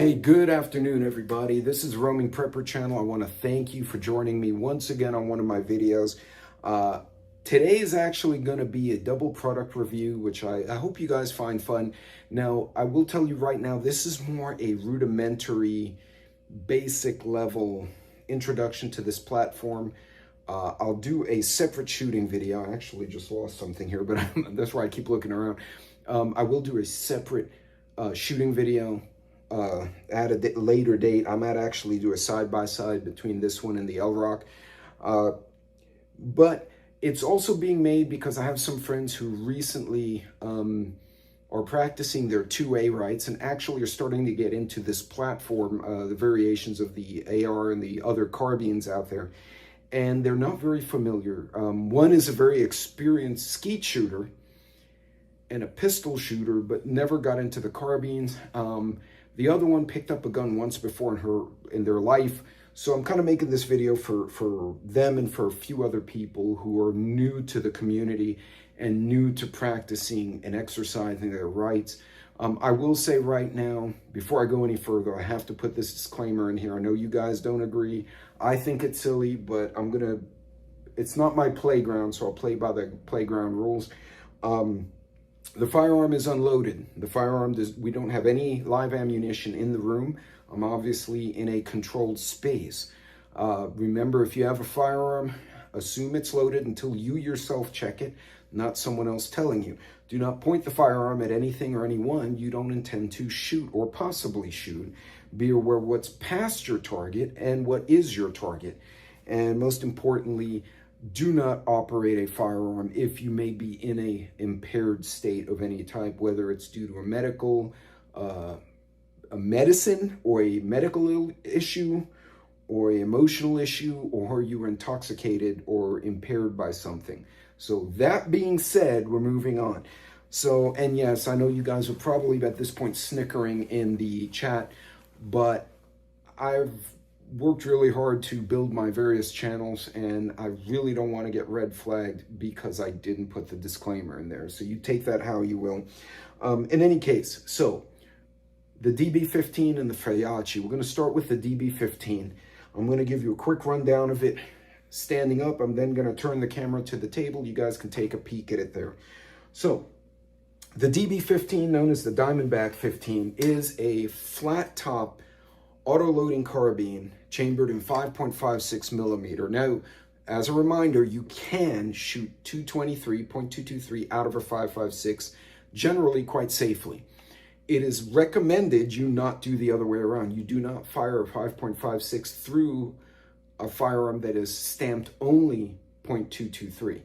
Hey, good afternoon, everybody. This is Roaming Prepper Channel. I want to thank you for joining me once again on one of my videos. Today is actually going to be a double product review, which I hope you guys find fun. Now, I will tell you right now, this is more a rudimentary, basic level introduction to this platform. I'll do a separate shooting video. I actually just lost something here, but that's why I keep looking around. I will do a separate shooting video at a later date. I might actually do a side-by-side between this one and the L-Rock. But it's also being made because I have some friends who recently are practicing their 2A rights and actually are starting to get into this platform, the variations of the AR and the other carbines out there. And they're not very familiar. One is a very experienced skeet shooter and a pistol shooter, but never got into the carbines. The other one picked up a gun once before in their life. So I'm kind of making this video for them and for a few other people who are new to the community and new to practicing and exercising their rights. I will say right now, before I go any further, I have to put this disclaimer in here. I know you guys don't agree. I think it's silly, but it's not my playground, so I'll play by the playground rules. The firearm is unloaded. The firearm, we don't have any live ammunition in the room. I'm obviously in a controlled space. Remember, if you have a firearm, assume it's loaded until you yourself check it, not someone else telling you. Do not point the firearm at anything or anyone you don't intend to shoot or possibly shoot. Be aware what's past your target and what is your target. And most importantly, do not operate a firearm if you may be in a impaired state of any type, whether it's due to a medical, a medicine or a medical issue or an emotional issue, or you were intoxicated or impaired by something. So that being said, we're moving on. So, and yes, I know you guys are probably at this point snickering in the chat, but I've worked really hard to build my various channels, and I really don't want to get red flagged because I didn't put the disclaimer in there. So you take that how you will. In any case, so the DB15 and the Fayachi. We're going to start with the DB15. I'm going to give you a quick rundown of it standing up. I'm then going to turn the camera to the table. You guys can take a peek at it there. So the DB15, known as the Diamondback 15, is a flat top auto-loading carbine chambered in 5.56 millimeter. Now, as a reminder, you can shoot 223.223 out of a 5.56 generally quite safely. It is recommended you not do the other way around. You do not fire a 5.56 through a firearm that is stamped only .223.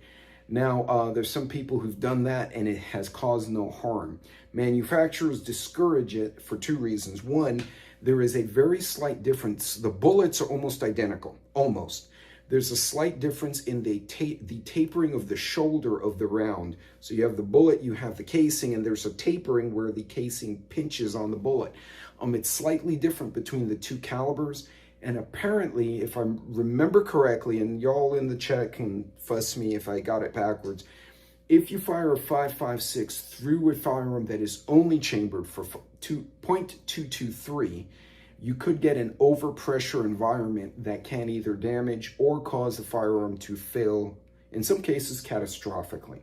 Now, there's some people who've done that and it has caused no harm. Manufacturers discourage it for two reasons. One, there is a very slight difference. The bullets are almost identical, almost. There's a slight difference in the tapering of the shoulder of the round. So you have the bullet, you have the casing, and there's a tapering where the casing pinches on the bullet. It's slightly different between the two calibers. And apparently, if I remember correctly, and y'all in the chat can fuss me if I got it backwards, if you fire a 5.56 through a firearm that is only chambered for .223, you could get an overpressure environment that can either damage or cause the firearm to fail, in some cases catastrophically.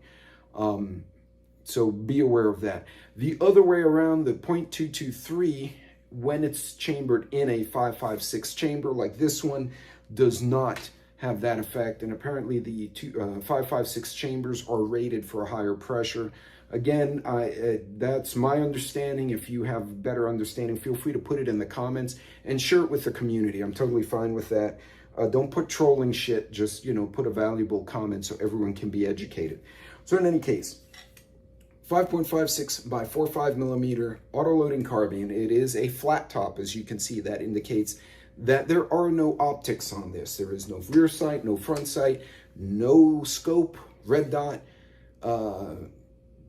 So be aware of that. The other way around, the .223, when it's chambered in a 5.56 chamber like this one, does not have that effect. And apparently the 5.56 chambers are rated for a higher pressure. Again, that's my understanding. If you have better understanding, feel free to put it in the comments and share it with the community. I'm totally fine with that. Don't put trolling shit, just, put a valuable comment so everyone can be educated. So in any case, 5.56 by 4.5 millimeter auto-loading carbine. It is a flat top, as you can see. That indicates that there are no optics on this. There is no rear sight, no front sight, no scope, red dot,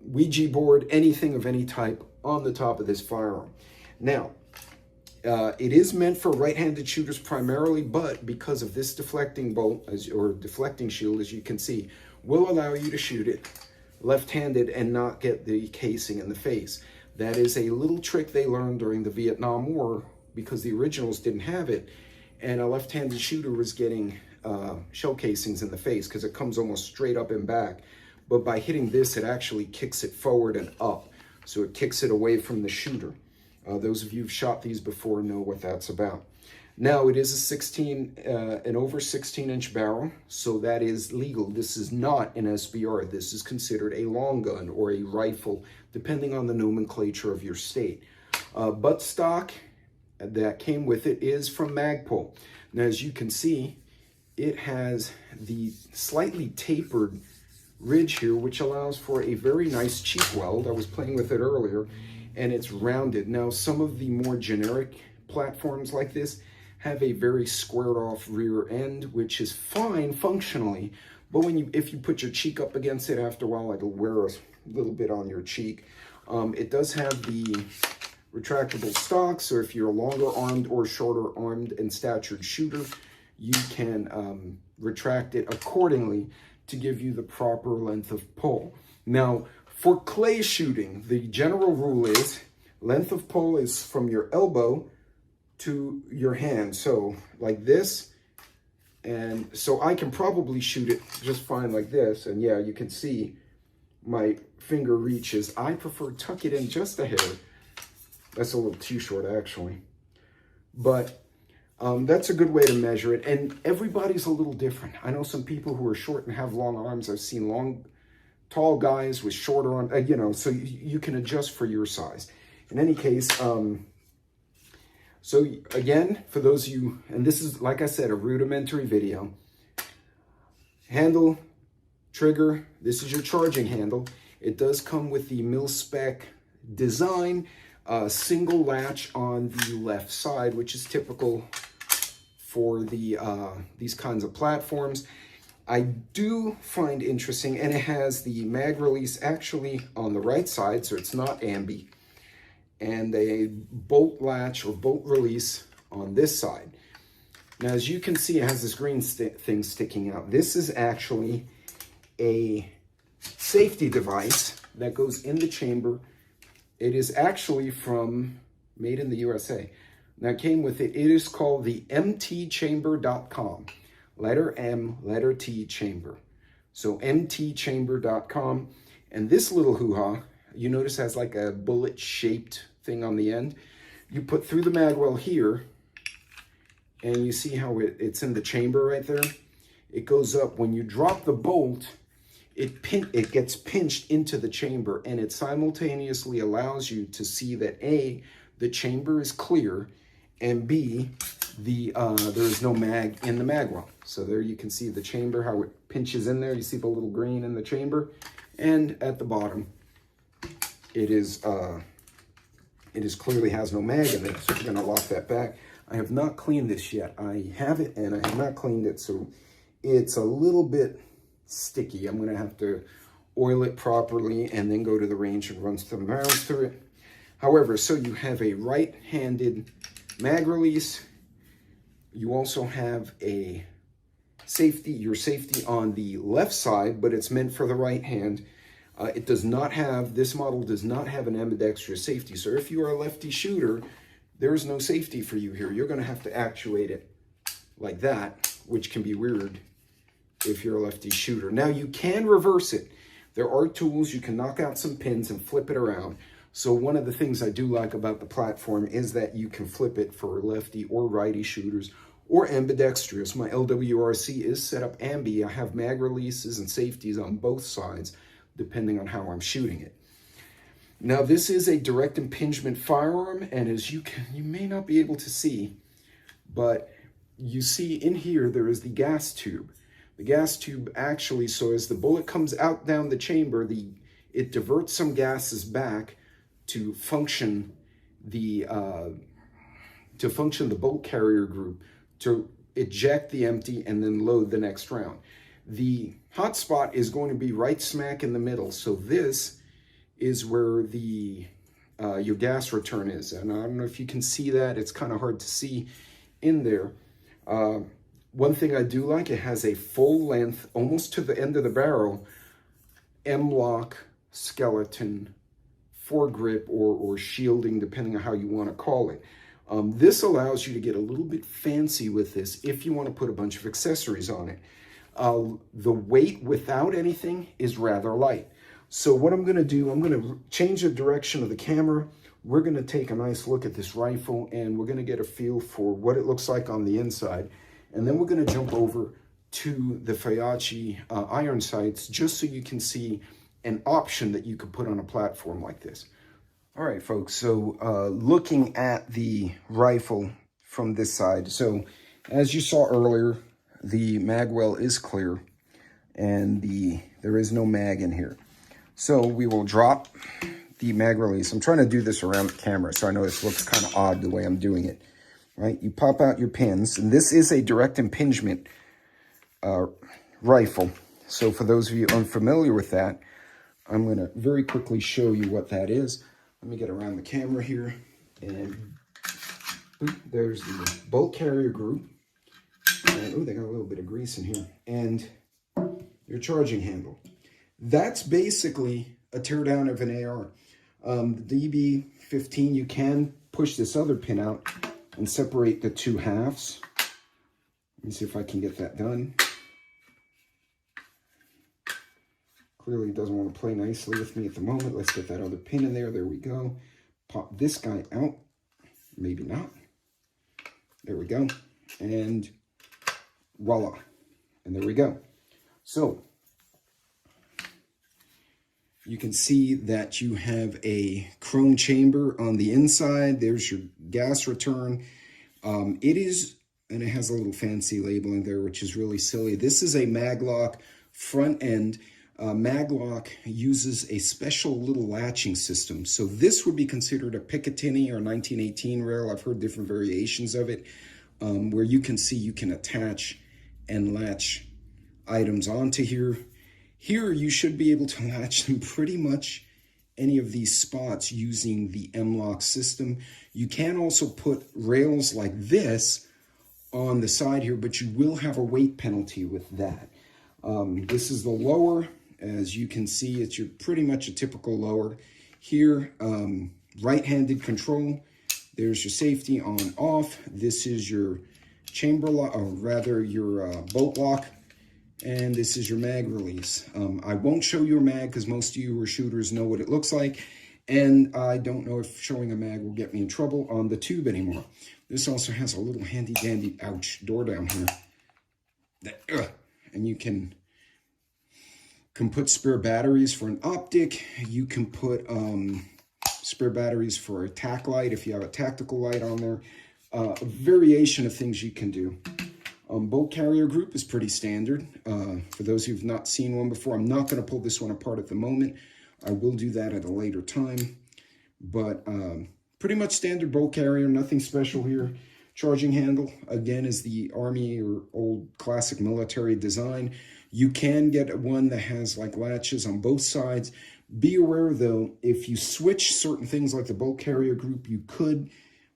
Ouija board, anything of any type on the top of this firearm. Now, it is meant for right-handed shooters primarily, but because of this deflecting bolt, or deflecting shield, as you can see, will allow you to shoot it left-handed and not get the casing in the face. That is a little trick they learned during the Vietnam War because the originals didn't have it, and a left-handed shooter was getting shell casings in the face because it comes almost straight up and back. But by hitting this, it actually kicks it forward and up. So it kicks it away from the shooter. Those of you who've shot these before know what that's about. Now, it is a an over 16-inch barrel, so that is legal. This is not an SBR. This is considered a long gun or a rifle, depending on the nomenclature of your state. Buttstock that came with it is from Magpul. Now, as you can see, it has the slightly tapered ridge here, which allows for a very nice cheek weld. I was playing with it earlier, and it's rounded. Now, some of the more generic platforms like this have a very squared off rear end, which is fine functionally, but if you put your cheek up against it, after a while it'll wear a little bit on your cheek. It does have the retractable stock, so if you're a longer armed or shorter armed and statured shooter, you can retract it accordingly to give you the proper length of pull. Now, for clay shooting, the general rule is length of pull is from your elbow to your hand, so like this, and so I can probably shoot it just fine like this, and yeah, you can see my finger reaches. I prefer tuck it in just a hair. That's a little too short actually, but that's a good way to measure it, and everybody's a little different. I know some people who are short and have long arms. I've seen tall guys with short arms, you know, so you can adjust for your size. In any case, so again, for those of you, and this is, like I said, a rudimentary video. Handle, trigger, this is your charging handle. It does come with the mil-spec design, single latch on the left side, which is typical for these kinds of platforms. I do find interesting, and it has the mag release actually on the right side, so it's not ambi, and a bolt latch or bolt release on this side. Now, as you can see, it has this green thing sticking out. This is actually a safety device that goes in the chamber. It is actually made in the USA. Now, it came with it. It is called the mtchamber.com. Letter M, letter T, chamber. So mtchamber.com. And this little hoo-ha, you notice, has like a bullet-shaped thing on the end. You put through the magwell here, and you see how it's in the chamber right there? It goes up. When you drop the bolt, it gets pinched into the chamber, and it simultaneously allows you to see that A, the chamber is clear, and B, there is no mag in the magwell. So there you can see the chamber, how it pinches in there. You see the little green in the chamber, and at the bottom, it clearly has no mag in it, so we're going to lock that back. I have not cleaned this yet. I have it, and I have not cleaned it, so it's a little bit sticky. I'm going to have to oil it properly and then go to the range and run some rounds through it. However, so you have a right-handed mag release. You also have a your safety on the left side, but it's meant for the right hand. This model does not have an ambidextrous safety. So if you are a lefty shooter, there's no safety for you here. You're going to have to actuate it like that, which can be weird if you're a lefty shooter. Now, you can reverse it. There are tools. You can knock out some pins and flip it around. So one of the things I do like about the platform is that you can flip it for lefty or righty shooters or ambidextrous. My LWRC is set up ambi. I have mag releases and safeties on both sides, depending on how I'm shooting it. Now, this is a direct impingement firearm, and as you may not be able to see, but you see in here, there is the gas tube. The gas tube actually, so as the bullet comes out down the chamber, it diverts some gases back to function the bolt carrier group, to eject the empty and then load the next round. The hot spot is going to be right smack in the middle. So this is where your gas return is. And I don't know if you can see that. It's kind of hard to see in there. One thing I do like, it has a full length, almost to the end of the barrel, M-lock skeleton foregrip or shielding, depending on how you want to call it. This allows you to get a little bit fancy with this if you want to put a bunch of accessories on it. The weight without anything is rather light. So what I'm going to do, I'm going to change the direction of the camera. We're going to take a nice look at this rifle, and we're going to get a feel for what it looks like on the inside. And then we're going to jump over to the Feyachi iron sights, just so you can see an option that you could put on a platform like this. All right, folks, so looking at the rifle from this side. So as you saw earlier, the mag well is clear, and there is no mag in here. So we will drop the mag release. I'm trying to do this around the camera, so I know this looks kind of odd the way I'm doing it. Right, you pop out your pins, and this is a direct impingement rifle. So for those of you unfamiliar with that, I'm going to very quickly show you what that is. Let me get around the camera here, and there's the bolt carrier group. And, oh, they got a little bit of grease in here. And your charging handle. That's basically a teardown of an AR. The DB15, you can push this other pin out and separate the two halves. Let me see if I can get that done. Clearly it doesn't want to play nicely with me at the moment. Let's get that other pin in there. There we go. Pop this guy out. Maybe not. There we go. And voila. And there we go. So you can see that you have a chrome chamber on the inside. There's your gas return. It is, and it has a little fancy labeling there, which is really silly. This is a maglock front end. Maglock uses a special little latching system. So this would be considered a Picatinny or 1918 rail. I've heard different variations of it, where you can see you can attach and latch items onto here. Here you should be able to latch them pretty much any of these spots using the M-LOK system. You can also put rails like this on the side here, but you will have a weight penalty with that. This is the lower. As you can see, it's pretty much a typical lower. Here, right-handed control. There's your safety on off. This is your chamber lock, or rather your bolt lock. And this is your mag release. I won't show you a mag because most of you who are shooters know what it looks like. And I don't know if showing a mag will get me in trouble on the tube anymore. This also has a little handy dandy, ouch, door down here. And you can put spare batteries for an optic. You can put spare batteries for a tac light if you have a tactical light on there. A variation of things you can do. Bolt carrier group is pretty standard. For those who've not seen one before, I'm not going to pull this one apart at the moment. I will do that at a later time. But pretty much standard bolt carrier, nothing special here. Charging handle, again, is the Army or old classic military design. You can get one that has like latches on both sides. Be aware though, if you switch certain things like the bolt carrier group, you could,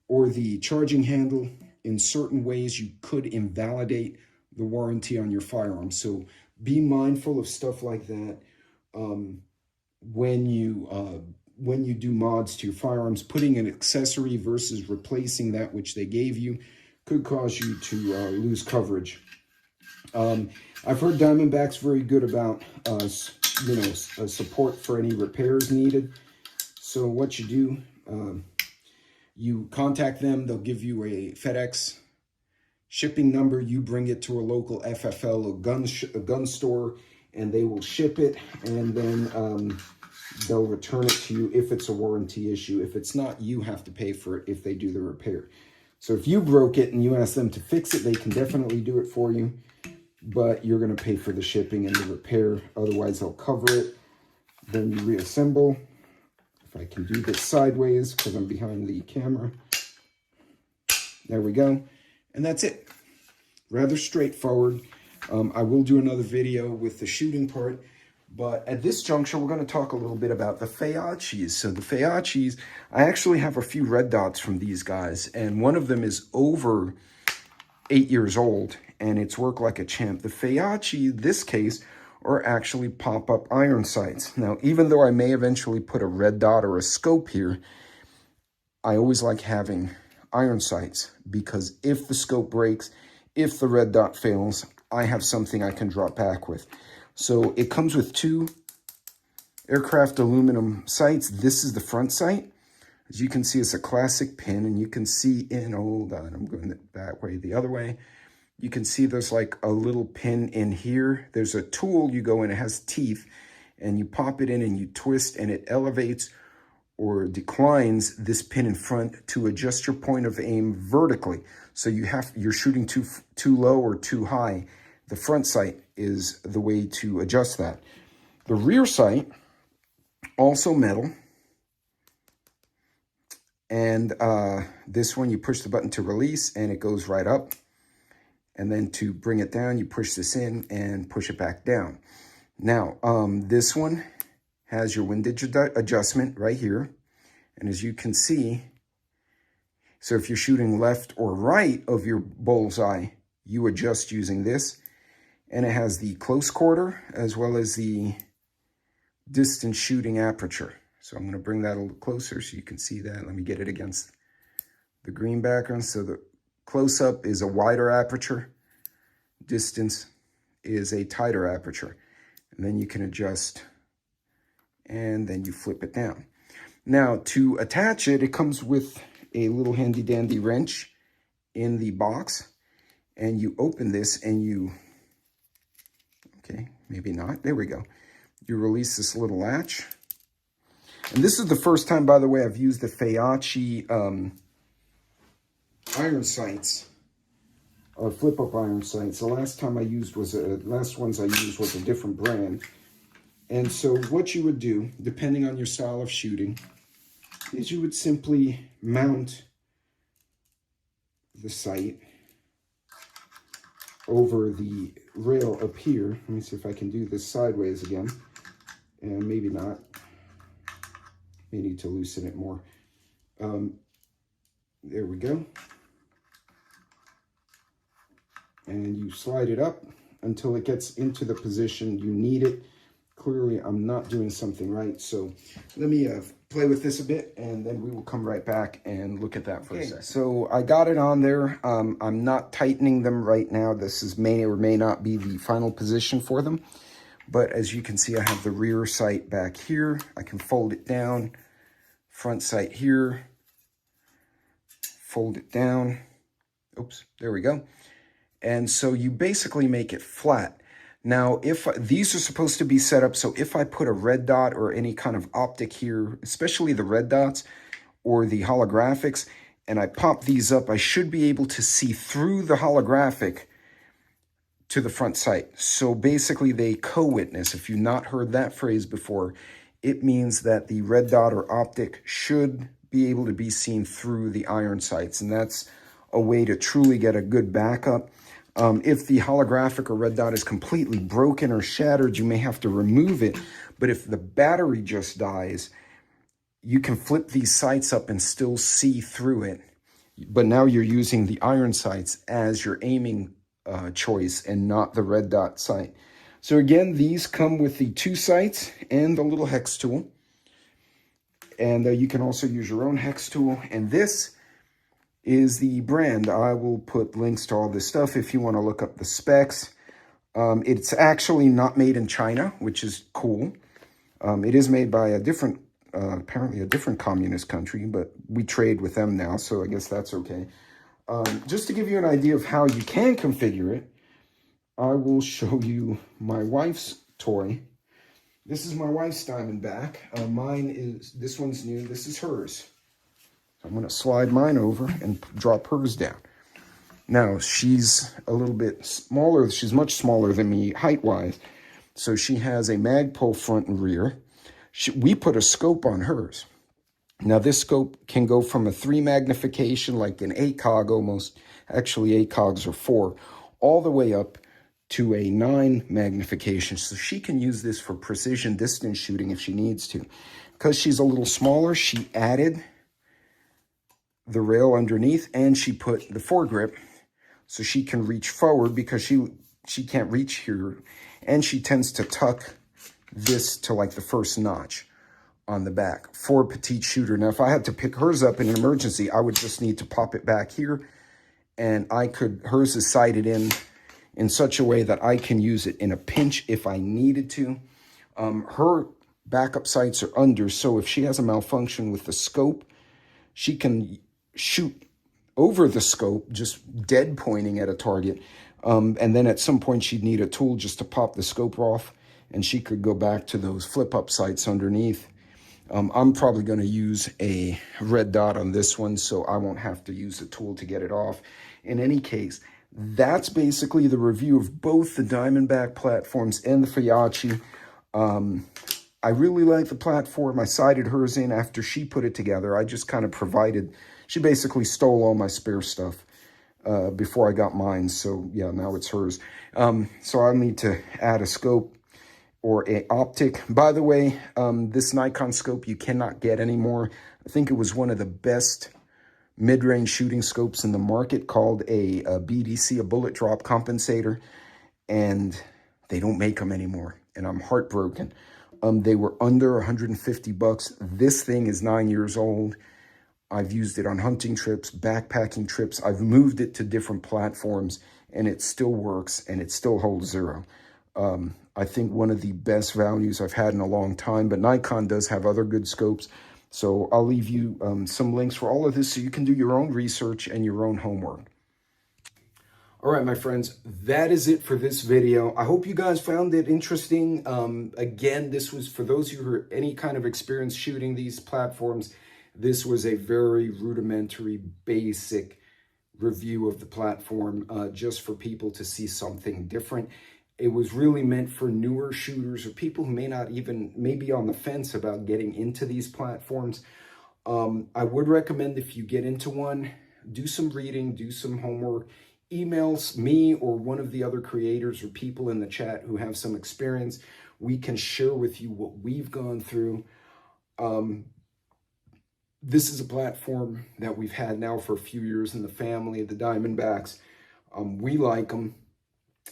or the charging handle, in certain ways, you could invalidate the warranty on your firearm. So be mindful of stuff like that when you do mods to your firearms. Putting an accessory versus replacing that which they gave you could cause you to lose coverage. I've heard Diamondback's very good about support for any repairs needed. So what you do, you contact them, they'll give you a FedEx shipping number, you bring it to a local FFL, a gun store, and they will ship it, and then they'll return it to you if it's a warranty issue. If it's not, you have to pay for it if they do the repair. So if you broke it and you ask them to fix it, they can definitely do it for you, but you're going to pay for the shipping and the repair. Otherwise, they'll cover it. Then you reassemble. If I can do this sideways because I'm behind the camera. There we go. And that's it. Rather straightforward. I will do another video with the shooting part. But at this juncture, we're going to talk a little bit about the Feyachis. So the Feyachis, I actually have a few red dots from these guys. And one of them is over 8 years old. And it's worked like a champ. The Feyachi, this case, or actually pop-up iron sights. Now, even though I may eventually put a red dot or a scope here, I always like having iron sights, because if the scope breaks, if the red dot fails, I have something I can drop back with. So it comes with 2 aircraft aluminum sights. This is the front sight. As you can see, it's a classic pin, and you can see in, hold on, I'm going that way, the other way. You can see there's like a little pin in here. There's a tool you go in, it has teeth, and you pop it in and you twist, and it elevates or declines this pin in front to adjust your point of aim vertically. So you're shooting too low or too high. The front sight is the way to adjust that. The rear sight, also metal. And this one, you push the button to release and it goes right up. And then to bring it down, you push this in and push it back down. Now, this one has your windage adjustment right here. And as you can see, so if you're shooting left or right of your bullseye, you adjust using this. And it has the close quarter as well as the distance shooting aperture. So I'm going to bring that a little closer so you can see that. Let me get it against the green background. So the close-up is a wider aperture. Distance is a tighter aperture. And then you can adjust, and then you flip it down. Now, to attach it, it comes with a little handy-dandy wrench in the box. And you open this and you, okay, maybe not. There we go. You release this little latch. And this is the first time, by the way, I've used the Feyachi iron sights, or flip-up iron sights. The last time I used was last ones I used was a different brand. And so what you would do, depending on your style of shooting, is you would simply mount the sight over the rail up here. Let me see if I can do this sideways again. And maybe not. May need to loosen it more. There we go. And you slide it up until it gets into the position you need it. Clearly, I'm not doing something right. So let me play with this a bit, and then we will come right back and look at that for a second. So I got it on there. I'm not tightening them right now. This is may or may not be the final position for them. But as you can see, I have the rear sight back here. I can fold it down. Front sight here. Fold it down. Oops, there we go. And so you basically make it flat. Now, if these are supposed to be set up, so if I put a red dot or any kind of optic here, especially the red dots or the holographics, and I pop these up, I should be able to see through the holographic to the front sight. So basically they co-witness. If you've not heard that phrase before, it means that the red dot or optic should be able to be seen through the iron sights. And that's a way to truly get a good backup. If the holographic or red dot is completely broken or shattered, you may have to remove it. But if the battery just dies, you can flip these sights up and still see through it. But now you're using the iron sights as your aiming choice and not the red dot sight. So again, these come with the 2 sights and the little hex tool. And you can also use your own hex tool. And this is the brand. I will put links to all this stuff if you want to look up the specs. It's actually not made in China, which is cool. It is made by a different, apparently a different communist country, but we trade with them now, so I guess that's okay. Just to give you an idea of how you can configure it, I will show you my wife's toy. This is my wife's Diamondback. Mine is, this one's new, this is hers. I'm going to slide mine over and drop hers down. Now, she's a little bit smaller. She's much smaller than me height-wise. So she has a Magpul front and rear. We put a scope on hers. Now, this scope can go from a 3 magnification, like an ACOG almost. Actually, ACOGs are 4, all the way up to a 9 magnification. So she can use this for precision distance shooting if she needs to. Because she's a little smaller, she added the rail underneath, and she put the foregrip so she can reach forward, because she can't reach here. And she tends to tuck this to like the first notch on the back for a petite shooter. Now, if I had to pick hers up in an emergency, I would just need to pop it back here, and hers is sighted in such a way that I can use it in a pinch if I needed to. Her backup sights are under, so if she has a malfunction with the scope, she can shoot over the scope, just dead pointing at a target. And then at some point she'd need a tool just to pop the scope off, and she could go back to those flip-up sights underneath. I'm probably going to use a red dot on this one, so I won't have to use a tool to get it off. In any case, that's basically the review of both the Diamondback platforms and the Fiachi. I really like the platform. I sighted hers in after she put it together. I just kind of provided, she basically stole all my spare stuff before I got mine. So yeah, now it's hers. So I'll need to add a scope or a optic. By the way, this Nikon scope you cannot get anymore. I think it was one of the best mid-range shooting scopes in the market, called a BDC, a bullet drop compensator, and they don't make them anymore, and I'm heartbroken. They were under 150 bucks. This thing is 9 years old. I've used it on hunting trips, backpacking trips. I've moved it to different platforms, and it still works, and it still holds zero. I think one of the best values I've had in a long time, but Nikon does have other good scopes. So I'll leave you some links for all of this so you can do your own research and your own homework. All right, my friends, that is it for this video. I hope you guys found it interesting. Again, this was for those who are any kind of experience shooting these platforms. This was a very rudimentary, basic review of the platform, just for people to see something different. It was really meant for newer shooters or people who may be on the fence about getting into these platforms. I would recommend, if you get into one, do some reading, do some homework, emails me or one of the other creators or people in the chat who have some experience. We can share with you what we've gone through. This is a platform that we've had now for a few years in the family, the Diamondbacks. We like them.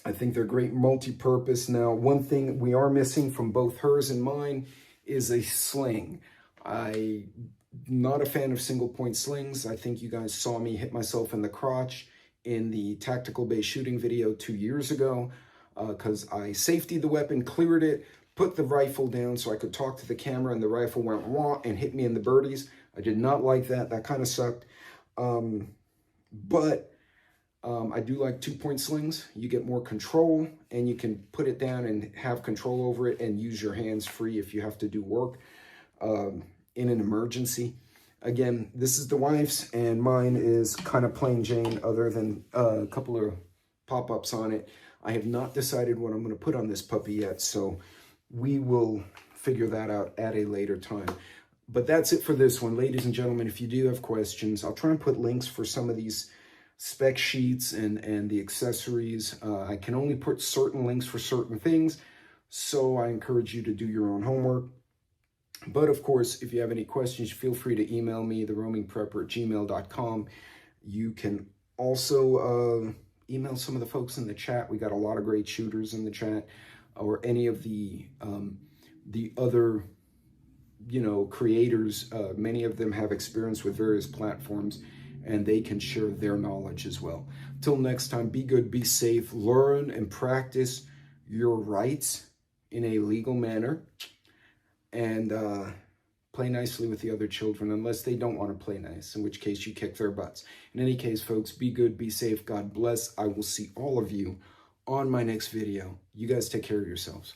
I think they're great multi-purpose. Now, one thing we are missing from both hers and mine is a sling. I'm not a fan of single point slings. I think you guys saw me hit myself in the crotch in the tactical base shooting video 2 years ago, because I safetied the weapon, cleared it, put the rifle down so I could talk to the camera, and the rifle went wah and hit me in the birdies. I did not like that. That kind of sucked. I do like 2-point slings. You get more control, and you can put it down and have control over it and use your hands free if you have to do work in an emergency. Again, this is the wife's, and mine is kind of plain Jane, other than a couple of pop-ups on it. I have not decided what I'm going to put on this puppy yet, so we will figure that out at a later time. But that's it for this one. Ladies and gentlemen, if you do have questions, I'll try and put links for some of these spec sheets and the accessories. I can only put certain links for certain things, so I encourage you to do your own homework. But of course, if you have any questions, feel free to email me, theroamingprepper@gmail.com. You can also email some of the folks in the chat. We got a lot of great shooters in the chat, or any of the other, creators. Many of them have experience with various platforms, and they can share their knowledge as well. Till next time, be good, be safe, learn and practice your rights in a legal manner, and play nicely with the other children, unless they don't want to play nice, in which case you kick their butts. In any case, folks, be good, be safe, God bless. I will see all of you on my next video. You guys take care of yourselves.